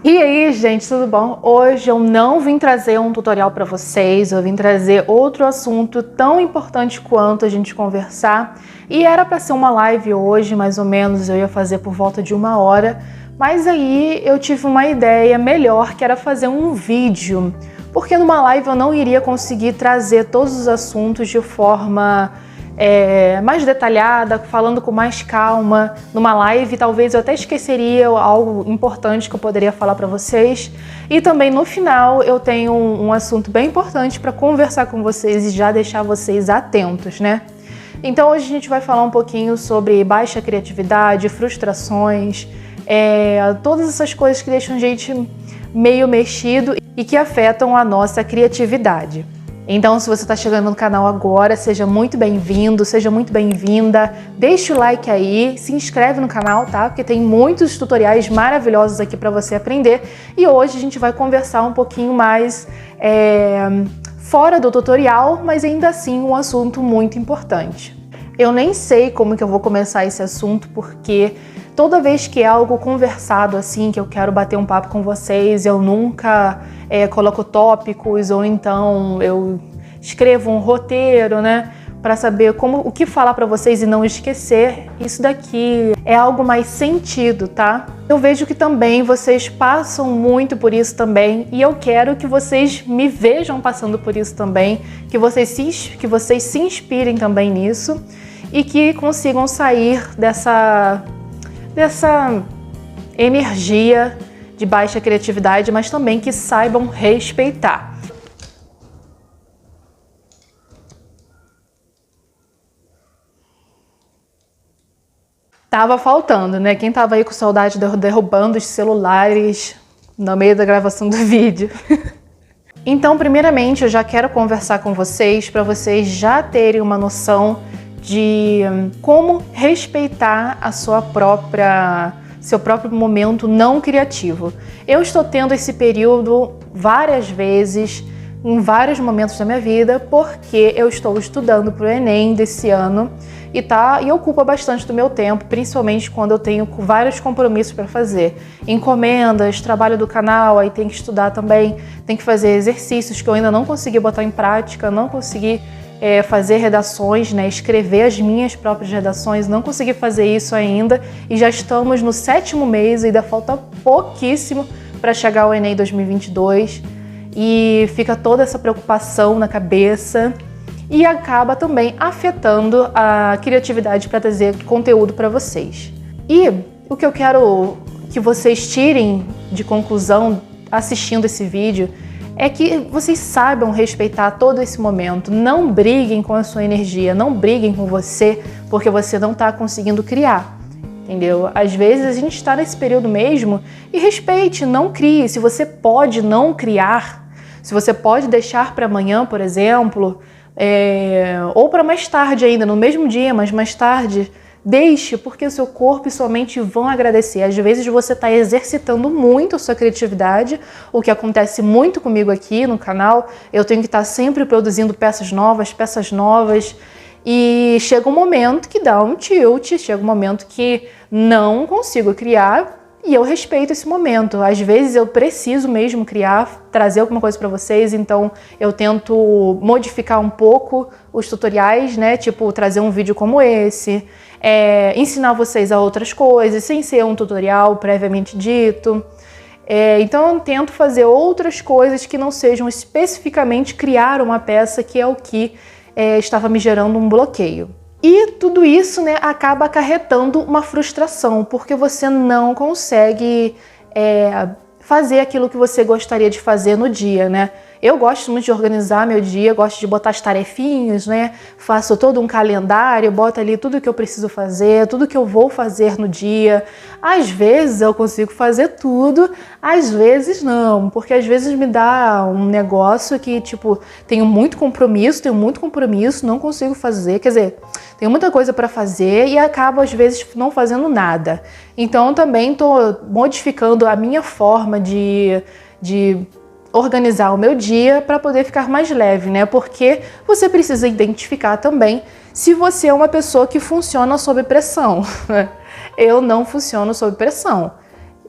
E aí, gente, tudo bom? Hoje eu não vim trazer um tutorial para vocês, eu vim trazer outro assunto tão importante quanto a gente conversar. E era para ser uma live hoje, mais ou menos, eu ia fazer por volta de 1 hora, mas aí eu tive uma ideia melhor, que era fazer um vídeo, porque numa live eu não iria conseguir trazer todos os assuntos de forma mais detalhada, falando com mais calma. Numa live talvez eu até esqueceria algo importante que eu poderia falar para vocês. E também no final eu tenho um assunto bem importante para conversar com vocês e já deixar vocês atentos, né? Então hoje a gente vai falar um pouquinho sobre baixa criatividade, frustrações, todas essas coisas que deixam a gente meio mexido e que afetam a nossa criatividade. Então, se você está chegando no canal agora, seja muito bem-vindo, seja muito bem-vinda. Deixa o like aí, se inscreve no canal, tá? Porque tem muitos tutoriais maravilhosos aqui para você aprender. E hoje a gente vai conversar um pouquinho mais fora do tutorial, mas ainda assim um assunto muito importante. Eu nem sei como que eu vou começar esse assunto, porque toda vez que é algo conversado assim, que eu quero bater um papo com vocês, eu nunca coloco tópicos ou então eu escrevo um roteiro, né, para saber o que falar para vocês e não esquecer. Isso daqui é algo mais sentido, tá? Eu vejo que também vocês passam muito por isso também e eu quero que vocês me vejam passando por isso também, que vocês se inspirem também nisso e que consigam sair dessa energia de baixa criatividade, mas também que saibam respeitar. Tava faltando, né? Quem tava aí com saudade derrubando os celulares no meio da gravação do vídeo. Então, primeiramente, eu já quero conversar com vocês para vocês já terem uma noção de como respeitar seu próprio momento não criativo. Eu estou tendo esse período várias vezes, em vários momentos da minha vida, porque eu estou estudando para o Enem desse ano e ocupa bastante do meu tempo, principalmente quando eu tenho vários compromissos para fazer. Encomendas, trabalho do canal, aí tem que estudar também, tem que fazer exercícios que eu ainda não consegui botar em prática, não consegui fazer redações, né, escrever as minhas próprias redações, não consegui fazer isso ainda e já estamos no 7º mês e ainda falta pouquíssimo para chegar ao Enem 2022 e fica toda essa preocupação na cabeça e acaba também afetando a criatividade para trazer conteúdo para vocês. E o que eu quero que vocês tirem de conclusão assistindo esse vídeo é que vocês saibam respeitar todo esse momento. Não briguem com a sua energia, não briguem com você porque você não está conseguindo criar, entendeu? Às vezes a gente está nesse período mesmo e respeite, não crie. Se você pode não criar, se você pode deixar para amanhã, por exemplo, ou para mais tarde ainda, no mesmo dia, mas mais tarde, deixe, porque o seu corpo e sua mente vão agradecer. Às vezes você está exercitando muito a sua criatividade, o que acontece muito comigo aqui no canal. Eu tenho que estar sempre produzindo peças novas, e chega um momento que dá um tilt, chega um momento que não consigo criar e eu respeito esse momento. Às vezes eu preciso mesmo criar, trazer alguma coisa para vocês, então eu tento modificar um pouco os tutoriais, né? Tipo, trazer um vídeo como esse, ensinar vocês a outras coisas, sem ser um tutorial previamente dito. Então eu tento fazer outras coisas que não sejam especificamente criar uma peça, que é o que estava me gerando um bloqueio. E tudo isso, né, acaba acarretando uma frustração, porque você não consegue fazer aquilo que você gostaria de fazer no dia, né? Eu gosto muito de organizar meu dia, gosto de botar as tarefinhas, né? Faço todo um calendário, boto ali tudo que eu preciso fazer, tudo que eu vou fazer no dia. Às vezes eu consigo fazer tudo, às vezes não, porque às vezes me dá um negócio que, tipo, tenho muito compromisso, não consigo fazer, quer dizer, tenho muita coisa para fazer e acabo às vezes não fazendo nada. Então eu também estou modificando a minha forma de organizar o meu dia para poder ficar mais leve, né? Porque você precisa identificar também se você é uma pessoa que funciona sob pressão. Eu não funciono sob pressão.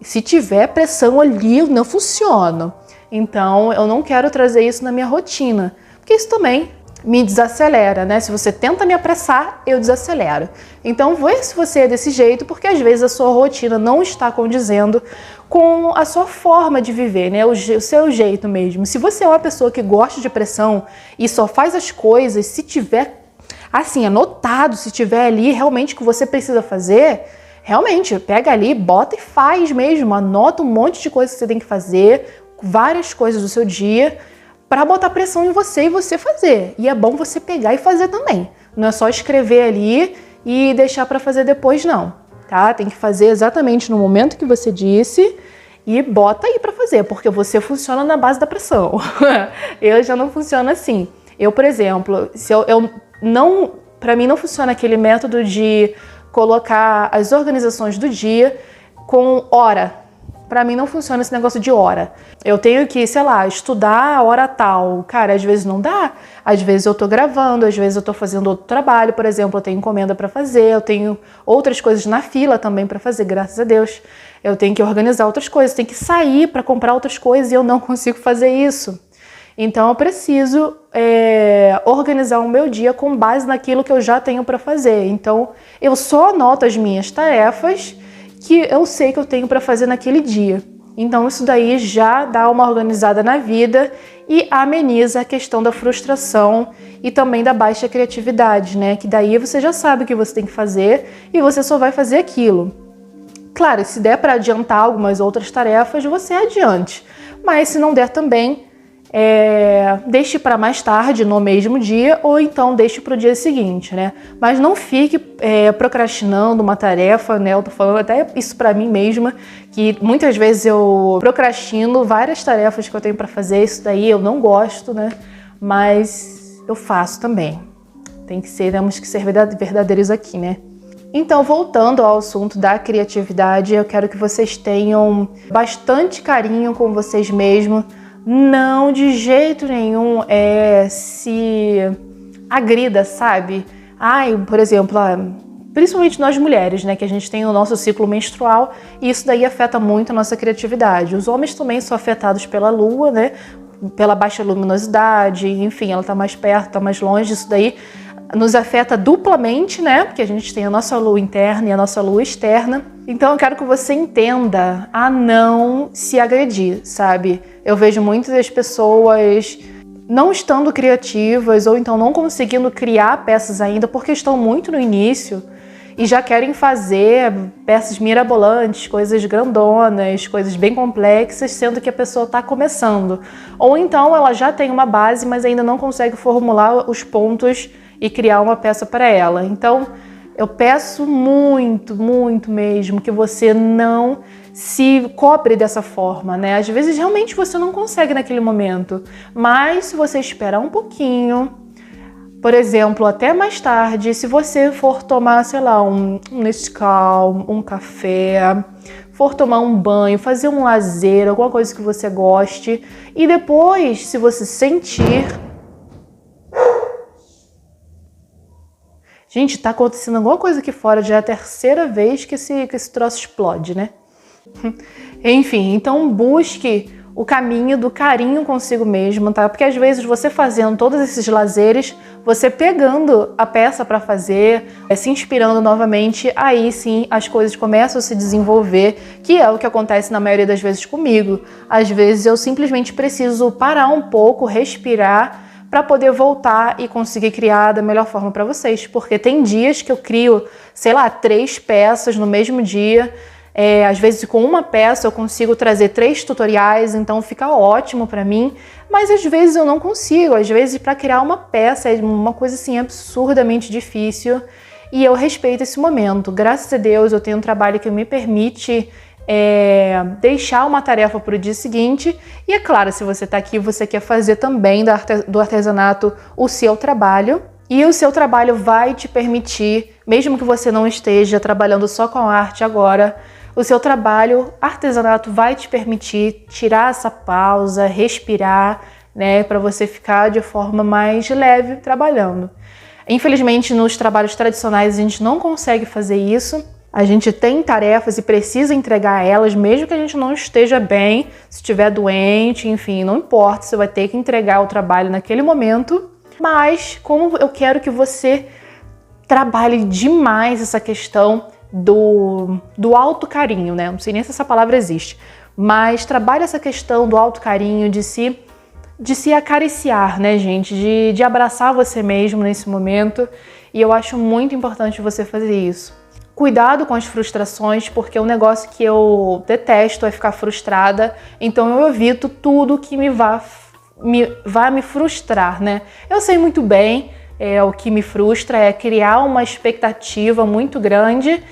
Se tiver pressão ali, eu não funciono. Então, eu não quero trazer isso na minha rotina, porque isso também me desacelera, né? Se você tenta me apressar, eu desacelero. Então, vê se você é desse jeito, porque às vezes a sua rotina não está condizendo com a sua forma de viver, né? O seu jeito mesmo. Se você é uma pessoa que gosta de pressão e só faz as coisas, se tiver, assim, anotado, se tiver ali realmente o que você precisa fazer, realmente, pega ali, bota e faz mesmo. Anota um monte de coisas que você tem que fazer, várias coisas do seu dia, para botar pressão em você e você fazer. E é bom você pegar e fazer também. Não é só escrever ali e deixar para fazer depois, não. Tá? Tem que fazer exatamente no momento que você disse e bota aí para fazer, porque você funciona na base da pressão. Eu já não funciono assim. Eu, por exemplo, para mim não funciona aquele método de colocar as organizações do dia com hora. Para mim não funciona esse negócio de hora. Eu tenho que, sei lá, estudar a hora tal. Cara, às vezes não dá. Às vezes eu tô gravando, às vezes eu tô fazendo outro trabalho, por exemplo, eu tenho encomenda para fazer, eu tenho outras coisas na fila também para fazer, graças a Deus. Eu tenho que organizar outras coisas, tenho que sair para comprar outras coisas e eu não consigo fazer isso. Então eu preciso organizar o meu dia com base naquilo que eu já tenho para fazer. Então eu só anoto as minhas tarefas que eu sei que eu tenho para fazer naquele dia. Então isso daí já dá uma organizada na vida e ameniza a questão da frustração e também da baixa criatividade, né? Que daí você já sabe o que você tem que fazer e você só vai fazer aquilo. Claro, se der para adiantar algumas outras tarefas, você adiante. Mas se não der também, deixe para mais tarde, no mesmo dia, ou então deixe para o dia seguinte, né? Mas não fique procrastinando uma tarefa, né? Eu tô falando até isso para mim mesma, que muitas vezes eu procrastino várias tarefas que eu tenho para fazer, isso daí eu não gosto, né? Mas eu faço também. Temos que ser verdadeiros aqui, né? Então, voltando ao assunto da criatividade, eu quero que vocês tenham bastante carinho com vocês mesmos. Não, de jeito nenhum, se agrida, sabe? Por exemplo, principalmente nós mulheres, né? Que a gente tem o nosso ciclo menstrual e isso daí afeta muito a nossa criatividade. Os homens também são afetados pela lua, né? Pela baixa luminosidade, enfim, ela tá mais perto, tá mais longe, isso daí nos afeta duplamente, né? Porque a gente tem a nossa lua interna e a nossa lua externa. Então eu quero que você entenda a não se agredir, sabe? Eu vejo muitas das pessoas não estando criativas ou então não conseguindo criar peças ainda porque estão muito no início e já querem fazer peças mirabolantes, coisas grandonas, coisas bem complexas, sendo que a pessoa está começando. Ou então ela já tem uma base, mas ainda não consegue formular os pontos e criar uma peça para ela. Então, eu peço muito, muito mesmo que você não se cobre dessa forma, né? Às vezes, realmente, você não consegue naquele momento. Mas, se você esperar um pouquinho, por exemplo, até mais tarde, se você for tomar, sei lá, um Nescau, um café, for tomar um banho, fazer um lazer, alguma coisa que você goste, e depois, se você sentir... Gente, tá acontecendo alguma coisa aqui fora, já é a terceira vez que esse troço explode, né? Enfim, então busque o caminho do carinho consigo mesmo, tá? Porque às vezes você fazendo todos esses lazeres, você pegando a peça para fazer, se inspirando novamente, aí sim as coisas começam a se desenvolver, que é o que acontece na maioria das vezes comigo. Às vezes eu simplesmente preciso parar um pouco, respirar, para poder voltar e conseguir criar da melhor forma para vocês. Porque tem dias que eu crio, sei lá, 3 peças no mesmo dia. Às vezes com uma peça eu consigo trazer 3 tutoriais, então fica ótimo para mim. Mas às vezes eu não consigo. Às vezes para criar uma peça é uma coisa assim absurdamente difícil. E eu respeito esse momento. Graças a Deus eu tenho um trabalho que me permite... deixar uma tarefa para o dia seguinte. E é claro, se você está aqui, você quer fazer também do artesanato o seu trabalho, e o seu trabalho vai te permitir, mesmo que você não esteja trabalhando só com a arte agora, o seu trabalho artesanato vai te permitir tirar essa pausa, respirar, né, para você ficar de forma mais leve trabalhando. Infelizmente, nos trabalhos tradicionais a gente não consegue fazer isso. A gente tem tarefas e precisa entregar elas, mesmo que a gente não esteja bem, se estiver doente, enfim, não importa, você vai ter que entregar o trabalho naquele momento. Mas como eu quero que você trabalhe demais essa questão do autocarinho, né? Não sei nem se essa palavra existe, mas trabalhe essa questão do autocarinho, de se acariciar, né, gente? De abraçar você mesmo nesse momento. E eu acho muito importante você fazer isso. Cuidado com as frustrações, porque um negócio que eu detesto é ficar frustrada, então eu evito tudo que vá me frustrar, né? Eu sei muito bem, o que me frustra é criar uma expectativa muito grande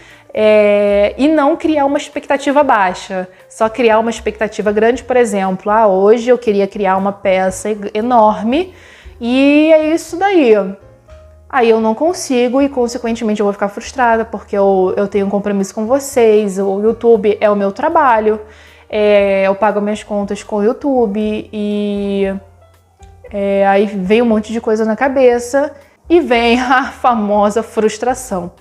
e não criar uma expectativa baixa, só criar uma expectativa grande. Por exemplo, hoje eu queria criar uma peça enorme e é isso daí. Aí eu não consigo e, consequentemente, eu vou ficar frustrada porque eu tenho um compromisso com vocês, o YouTube é o meu trabalho, eu pago minhas contas com o YouTube e aí vem um monte de coisa na cabeça e vem a famosa frustração.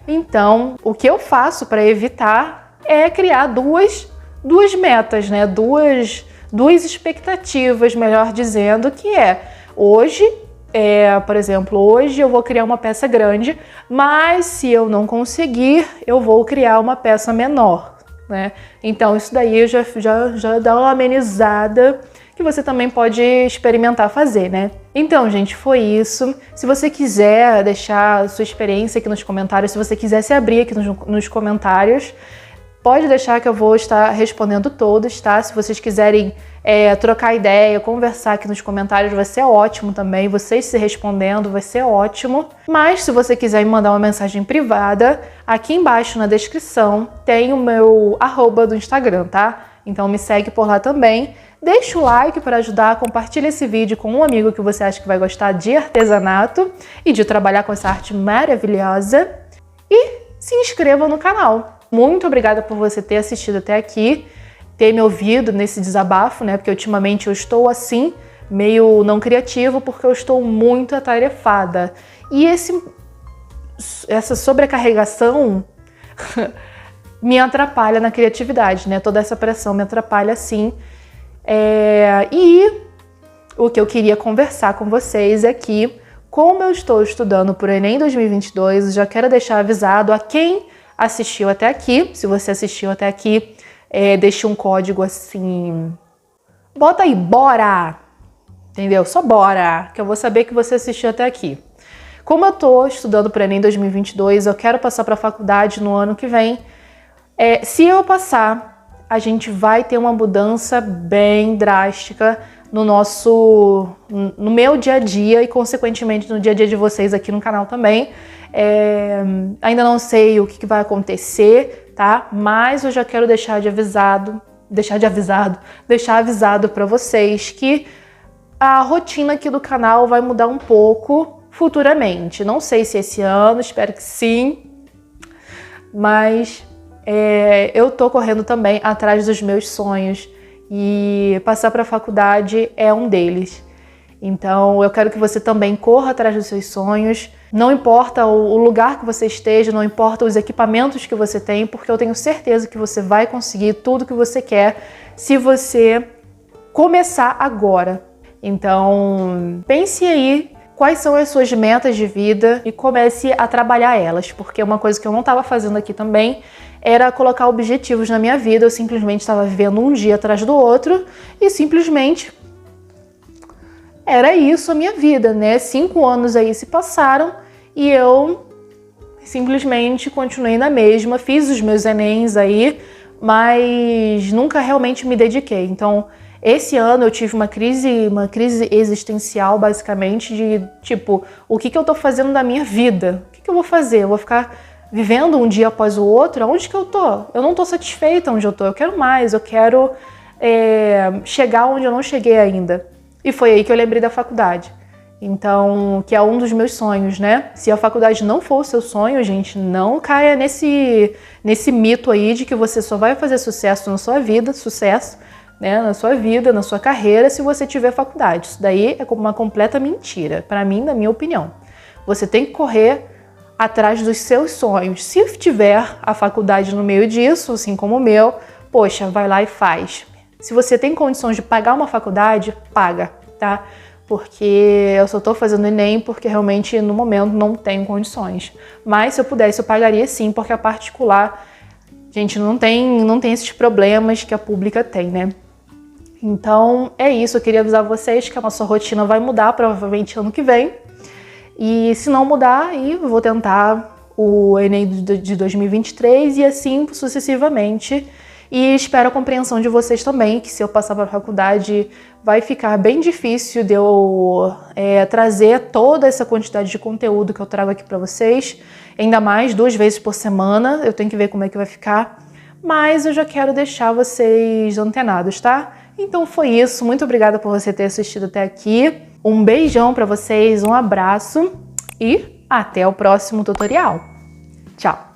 Então, o que eu faço para evitar é criar duas metas, né? Duas expectativas, melhor dizendo, que hoje... por exemplo, hoje eu vou criar uma peça grande, mas se eu não conseguir, eu vou criar uma peça menor, né? Então isso daí já dá uma amenizada que você também pode experimentar fazer, né? Então, gente, foi isso. Se você quiser deixar a sua experiência aqui nos comentários, se você quiser se abrir aqui nos comentários, pode deixar que eu vou estar respondendo todos, tá? Se vocês quiserem trocar ideia, conversar aqui nos comentários, vai ser ótimo também. Vocês se respondendo vai ser ótimo. Mas se você quiser me mandar uma mensagem privada, aqui embaixo na descrição tem o meu @ do Instagram, tá? Então me segue por lá também. Deixa o like para ajudar, compartilha esse vídeo com um amigo que você acha que vai gostar de artesanato e de trabalhar com essa arte maravilhosa. E se inscreva no canal. Muito obrigada por você ter assistido até aqui, ter me ouvido nesse desabafo, né? Porque ultimamente eu estou assim, meio não criativo, porque eu estou muito atarefada. E essa sobrecarregação me atrapalha na criatividade, né? Toda essa pressão me atrapalha sim. E o que eu queria conversar com vocês é que, como eu estou estudando para o Enem 2022, eu já quero deixar avisado a quem assistiu até aqui. Se você assistiu até aqui, deixe um código assim, bota aí, bora, entendeu? Só bora, que eu vou saber que você assistiu até aqui. Como eu tô estudando para o Enem 2022, eu quero passar para a faculdade no ano que vem. Se eu passar, a gente vai ter uma mudança bem drástica no meu dia a dia e, consequentemente, no dia a dia de vocês aqui no canal também. Ainda não sei o que vai acontecer, tá? Mas eu já quero deixar avisado para vocês que a rotina aqui do canal vai mudar um pouco futuramente. Não sei se esse ano, espero que sim, mas eu tô correndo também atrás dos meus sonhos e passar para a faculdade é um deles. Então eu quero que você também corra atrás dos seus sonhos. Não importa o lugar que você esteja, não importa os equipamentos que você tem, porque eu tenho certeza que você vai conseguir tudo que você quer se você começar agora. Então pense aí quais são as suas metas de vida e comece a trabalhar elas, porque uma coisa que eu não estava fazendo aqui também era colocar objetivos na minha vida. Eu simplesmente estava vivendo um dia atrás do outro e simplesmente era isso a minha vida, né? 5 anos aí se passaram e eu simplesmente continuei na mesma, fiz os meus Enems aí, mas nunca realmente me dediquei. Então, esse ano eu tive uma crise existencial, basicamente, de tipo, o que eu tô fazendo da minha vida? O que eu vou fazer? Eu vou ficar vivendo um dia após o outro? Aonde que eu tô? Eu não tô satisfeita onde eu tô, eu quero mais, eu quero chegar onde eu não cheguei ainda. E foi aí que eu lembrei da faculdade. Então, que é um dos meus sonhos, né? Se a faculdade não for o seu sonho, gente, não caia nesse mito aí de que você só vai fazer sucesso na sua vida, né, na sua vida, na sua carreira, se você tiver faculdade. Isso daí é uma completa mentira, para mim, na minha opinião. Você tem que correr atrás dos seus sonhos. Se tiver a faculdade no meio disso, assim como o meu, poxa, vai lá e faz. Se você tem condições de pagar uma faculdade, paga, tá? Porque eu só tô fazendo Enem porque realmente no momento não tenho condições. Mas se eu pudesse, eu pagaria sim, porque a particular, gente, não tem esses problemas que a pública tem, né? Então é isso, eu queria avisar vocês que a nossa rotina vai mudar provavelmente ano que vem. E se não mudar, aí eu vou tentar o Enem de 2023 e assim sucessivamente. E espero a compreensão de vocês também, que se eu passar para a faculdade vai ficar bem difícil de eu trazer toda essa quantidade de conteúdo que eu trago aqui para vocês. Ainda mais 2 vezes por semana, eu tenho que ver como é que vai ficar. Mas eu já quero deixar vocês antenados, tá? Então foi isso, muito obrigada por você ter assistido até aqui. Um beijão para vocês, um abraço e até o próximo tutorial. Tchau!